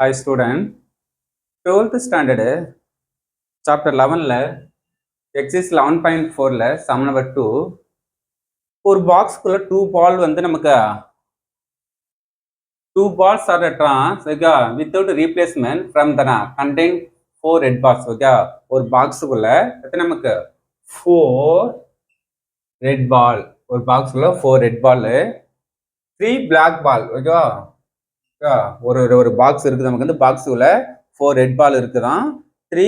Hi student, 12th standard chapter 11ல exercise 11.4ல sum number 2 ஒரு பாக்ஸ்க்குள்ள 2 பால் வந்து நமக்கு 2 balls are trans okay without replacement from the contain 4 red balls okay ஒரு பாக்ஸ்க்குள்ள எத்தனை நமக்கு 4 red ball ஒரு பாக்ஸ்க்குள்ள 4 red ball 3 black ball okay ஒரு ஒரு பாக்ஸ் இருக்குது நமக்கு வந்து பாக்ஸ்க்குள்ள 4 ரெட் பால் இருக்குதான் 3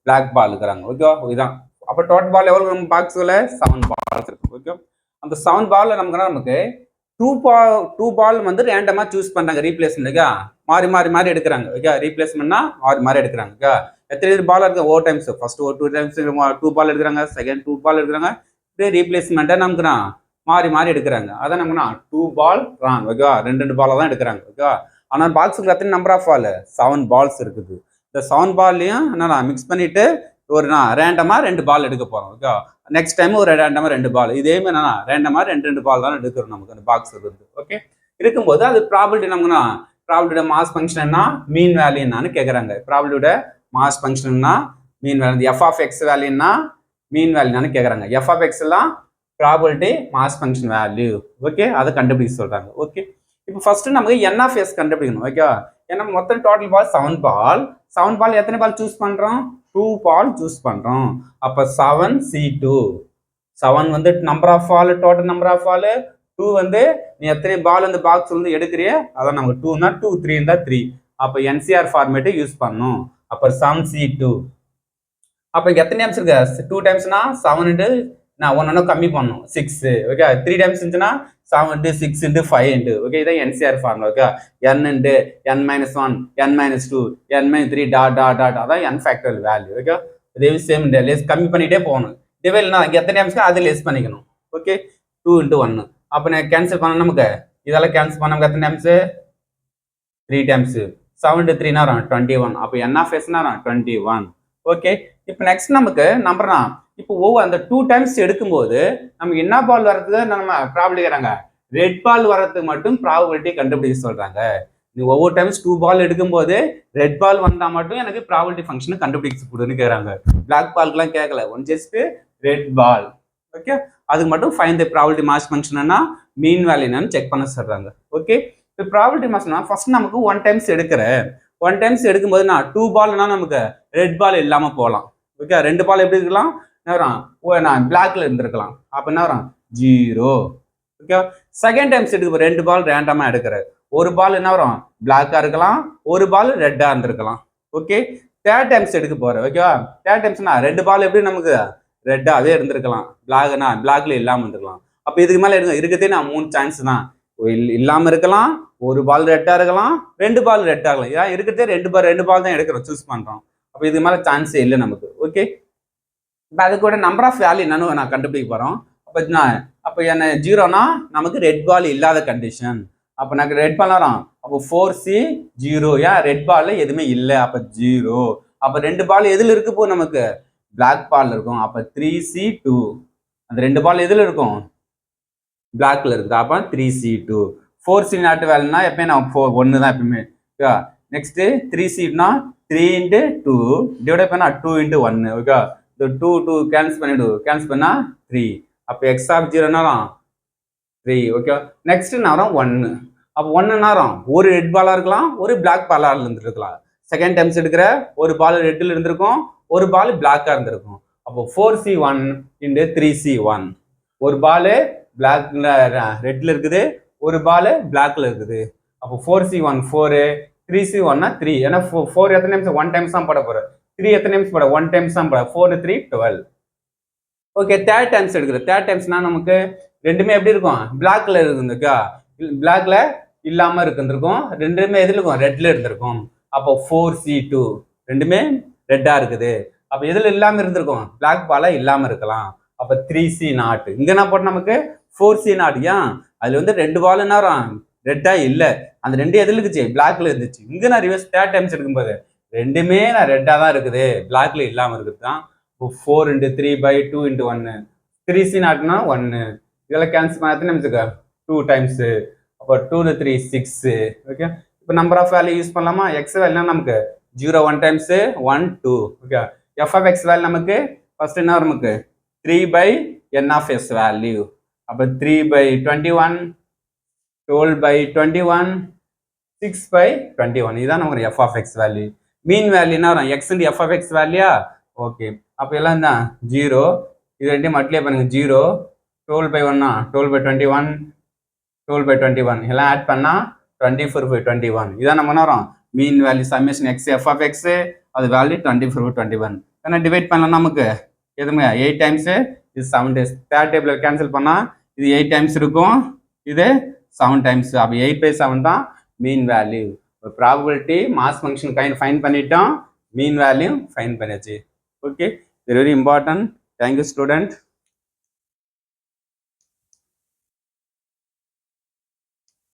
பிளாக் பால் இருக்கிறாங்க ஓகே இதுதான் அப்போ டோட்டல் பால் எவ்வளவு நம்ம பாக்ஸ்க்குள்ள 7 பால்ஸ் இருக்கு ஓகே அந்த 7 பால்ல நமக்கு 2 பால் வந்து ரேண்டமா சூஸ் பண்றாங்க ரீப்ளேஸ்மெண்ட்டுக்கா மாறி மாறி மாறி எடுக்கிறாங்க ஓகே ரீப்ளேஸ்மெண்ட்னா மாறி மாறி எடுக்கிறாங்க ஓகே எத்தனை பால் இருக்கு ஓவர் டைம்ஸ் ஃபர்ஸ்ட் ஒரு 2 டைம்ஸ் 2 பால் எடுக்கிறாங்க செகண்ட் 2 பால் எடுக்கிறாங்க ரீப்ளேஸ்மெண்ட்டை நமக்கு மாறி மாறி எடுக்கிறாங்க அதான் நமக்குனா 2 பால் ராங் ஓகே ரெண்டு பாலை தான் எடுக்கிறாங்க ஓகே ஆனால் பாக்ஸுக்கு எத்தனை நம்பர் ஆஃப் பால் 7 பால்ஸ் இருக்குது இந்த 7 பால்லையும் என்ன மிக்ஸ் பண்ணிட்டு ஒரு ரேண்டமா 2 பால் எடுக்க போறோம் ஓகே நெக்ஸ்ட் டைம் ஒரு ரேண்டமா 2 பால் இதே மாதிரி ரேண்டமா 2 பால் தான் எடுக்கிறோம் நமக்கு அந்த பாக்ஸ் இருந்து ஓகே இருக்கும்போது அது ப்ராபிலிட்டி நமக்குன்னா ப்ராபிலிட்டியோட மாஸ் ஃபங்க்ஷன்னா மீன் வேல்யூ என்னன்னு கேட்குறாங்க ப்ராபிலிட்டியோட மாஸ் ஃபங்க்ஷன்னா mean value f of x வேல்யூன்னா மீன் வேல்யூன்னு கேட்குறாங்க எஃப் ஆஃப் எக்ஸ் எல்லாம் probability mass function value okay அதை கண்டுபிடிக்க சொல்றாங்க ஓகே இப்போ ஃபர்ஸ்ட் நமக்கு என் ஆஃப் எஸ் கண்டுபிடிக்கணும் ஓகே ஏன்னா மொத்தம் டோட்டல் பால் 7 பால் எத்தனை பால் சூஸ் பண்றோம் 2 பால் சூஸ் பண்றோம் அப்ப 7C2 7 வந்து number of ball total number of ball 2 வந்து நீ எத்தனை பால் இந்த பாக்ஸ் வந்து எடுக்கிறிய அதான் நமக்கு 2னா 2 3 இருந்தா 3 அப்ப என்சிஆர் ஃபார்மேட் யூஸ் பண்ணணும் அப்ப 7C2 அப்ப எத்தனை டைம்ஸ் இருக்கு 2 டைம்ஸ்னா 7 நான் ஒன்னு கம்மி பண்ணணும் 6 ஓகே 3 டைம்ஸ் இருந்துச்சுன்னா 7 into 6 into 5 into ஓகே இதான் NCR formula okay n into n minus 1 n minus 2 n minus 3 dot அதான் n ஃபேக்டரியல் வேல்யூ ஓகே இதே சேம் லெஸ் கம்மி பண்ணிட்டே போகணும் டிவைட்னா எத்தனை டைம்ஸ்க்கு அது லெஸ் பண்ணிக்கணும் ஓகே 2 into 1 அப்போ நான் கேன்சல் பண்ண நமக்கு இதெல்லாம் கேன்சல் பண்ண நமக்கு எத்தனை டைம்ஸ் 3 டைம்ஸ் 7 into 3 னா 21 அப்போ n of s னா 21 ஓகே இப்போ நெக்ஸ்ட் நமக்கு நம்பர்னா இப்போ அந்த 2 டைம்ஸ் எடுக்கும்போது நமக்கு என்ன பால் வர்றதுக்கு நம்ம ப்ராபிலிட்டி கேட்குறாங்க ரெட் பால் வர்றதுக்கு மட்டும் ப்ராபிலிட்டி கண்டுபிடிக்க சொல்றாங்க நீ ஒவ்வொரு டைம்ஸ் 2 பால் எடுக்கும்போது ரெட் பால் வந்தா மட்டும் எனக்கு ப்ராபிலிட்டி ஃபங்க்ஷனை கண்டுபிடிச்சு கொடுன்னு கேட்குறாங்க பிளாக் பால்க்குலாம் கேட்கல one just red ball okay அதுக்கு மட்டும் ஃபைண்ட் தி ப்ராபிலிட்டி மாஸ் ஃபங்க்ஷன்னா மீன் வேல்யூ என்னன்னு செக் பண்ண சொல்றாங்க ஓகே இப்போ ப்ராபிலிட்டி மாஸ்னா ஃபர்ஸ்ட் நமக்கு 1 டைம்ஸ் எடுக்கும்போது நான் 2 பால்னா நமக்கு ரெட் பால் இல்லாம போகலாம் ஓகே 2 பால் எப்படி இருக்கலாம் நான் பிளாக்ல இருந்திருக்கலாம் அப்ப என்ன வரும் 0 ஓகே செகண்ட் டைம்ஸ் எடுக்க 2 பால் ரேண்டமா எடுக்கிற ஒரு பால் என்ன வரும் பிளாக்கா இருக்கலாம் ஒரு பால் ரெட்டா இருந்திருக்கலாம் ஓகே தேர்ட் டைம்ஸ் எடுக்க போற ஓகேவா தேர்ட் டைம்ஸ்னா 2 பால் எப்படி நமக்கு ரெட்டாவே இருந்திருக்கலாம் பிளாக்ல இல்லாம இருந்திருக்கலாம் அப்ப இதுக்கு மேல இருக்கிறதே நான் 3 சான்ஸ் தான் இல்லாம இருக்கலாம் ஒரு பால் ரெட்டா இருக்கலாம் 2 பால் ரெட்டா இருக்கலாம் ஏன் இருக்கிறதே 2 பால் தான் எடுக்கிறோம் சூஸ் பண்றோம் அப்ப இதுக்கு மேல சான்ஸே இல்லை நமக்கு ஓகே இப்போ அதுக்கூட நம்பர் ஆஃப் வேல்யூ என்னன்னு நான் கண்டுபிடிக்க போறோம் அப்போ என்ன 0னா நமக்கு ரெட் பால் இல்லாத கண்டிஷன் அப்போ எனக்கு ரெட் பால் வரும் அப்போ 4C 0 ஏன் ரெட் பால் எதுவுமே இல்லை அப்போ 0 அப்போ 2 பால் எதுல இருக்கு போ நமக்கு பிளாக் பால் இருக்கும் அப்போ 3C2 அந்த 2 பால் எதுல இருக்கும் பிளாக்ல இருக்குது அப்போ 3C2 4C நாட் வேல்யூனா எப்பயுமே நான் 1 தான் எப்பயுமே நெக்ஸ்ட் 3C னா 3 into 2 டிவைட் பண்ணா 2 into 1 ஓகே இந்த 2 கேன்சல் பண்ணா 3 அப்போ எக்ஸ் ஆஃப் 0 3 ஓகே நெக்ஸ்ட் நேரம் 1 அப்போ 1 நேரம் ஒரு ரெட் பாலா இருக்கலாம் ஒரு பிளாக் பாலா இருந்திருக்கலாம் செகண்ட் டைம்ஸ் எடுக்கிற ஒரு பால் ரெட்ல இருந்திருக்கும் ஒரு பால் பிளாக்கா இருந்திருக்கும் அப்போ 4C1 into 3C1 ஒரு பால் பிளாக்ல ரெட்ல இருக்குது ஒரு பால் பிளாக்ல இருக்குது அப்போ 4C1 4 3C1 3 ஏன்னா 4 எத்தனை டைம்ஸ் 1 டைம்ஸ் தான் போட போறேன் 3 எத்தனை டைம்ஸ் போட 1 டைம்ஸ் தான் போட 4 3 12 ஓகே தேர்ட் டைம்ஸ் எடுக்கிற தேர்ட் டைம்ஸ்னா நமக்கு ரெண்டுமே எப்படி இருக்கும் பிளாக்ல இருந்திருக்கா பிளாக்ல இல்லாம இருந்திருக்கும் ரெண்டுமே எதுல இருக்கும் ரெட்ல இருந்திருக்கும் அப்போ 4C2 ரெண்டுமே ரெட்டா இருக்குது அப்ப எதுல இல்லாம இருந்திருக்கும் பிளாக் பாலா இல்லாம இருக்கலாம் அப்ப 3C0 இங்க என்ன போட்ட நமக்கு 4C0 ஏன் அதுல வந்து 2 பால் என்ன ரெட்டா இல்ல அந்த 2 எதுல இருந்துச்சு பிளாக்ல இருந்துச்சு இங்க நான் ரிவர்ஸ் தேர்ட் டைம்ஸ் எடுக்கும்போது ரெண்டுமே நான் ரெட்டா தான் இருக்குது பிளாக்ல இல்லாம இருக்குது தான் 4 into 3 by 2 into 1 3C0னா 1 இதெல்லாம் கேன்சல் பண்ண எத்தனை நிமிஷத்துக்கு 2 டைம்ஸ் அப்போ 2 to 3 6 ஓகே இப்போ நம்பர் ஆஃப் வேல்யூ யூஸ் பண்ணலாமா? எக்ஸ் வேல்யூ நமக்கு 0 1 times 1 2. Okay, f of x value நமக்கு ஃபர்ஸ்ட் என்ன நமக்கு 3 by n of s வேல்யூ. அப்போ 3 by 21, 12 by 21, 6 by 21. இதுதான் நமக்கு f of x value. Mean value என்ன வரும்? எக்ஸ் எஃப் ஆஃப் எக்ஸ் வேல்யூயா? ஓகே, அப்போ எல்லாம் தான் 0. இது ரெண்டையும் மல்டிப்ளை பண்ணுங்க. 0 12 by 1 12 by 21, 12 by 21 எல்லாம் ஆட் பண்ணா 24 by 21. இதான் நம்ம என்ன வரும்? Mean value summation x f of x, அது வேல்யூ 24 by 21. ஏன்னா டிவைட் பண்ணலாம் நமக்கு எதுவுமே 8 டைம்ஸ், இது 7 டைம்ஸ். தேர்ட் டேபிள் கேன்சல் பண்ணா இது 8 டைம்ஸ் இருக்கும், இது 7 டைம்ஸ். அப்போ 8 by 7 தான் mean value. Probability mass function kind fine பண்ணிட்டோம், மீன் வேல்யூ ஃபைன் பண்ணியாச்சு. ஓகே, இது வெரி இம்பார்ட்டன்ட். Thank you student.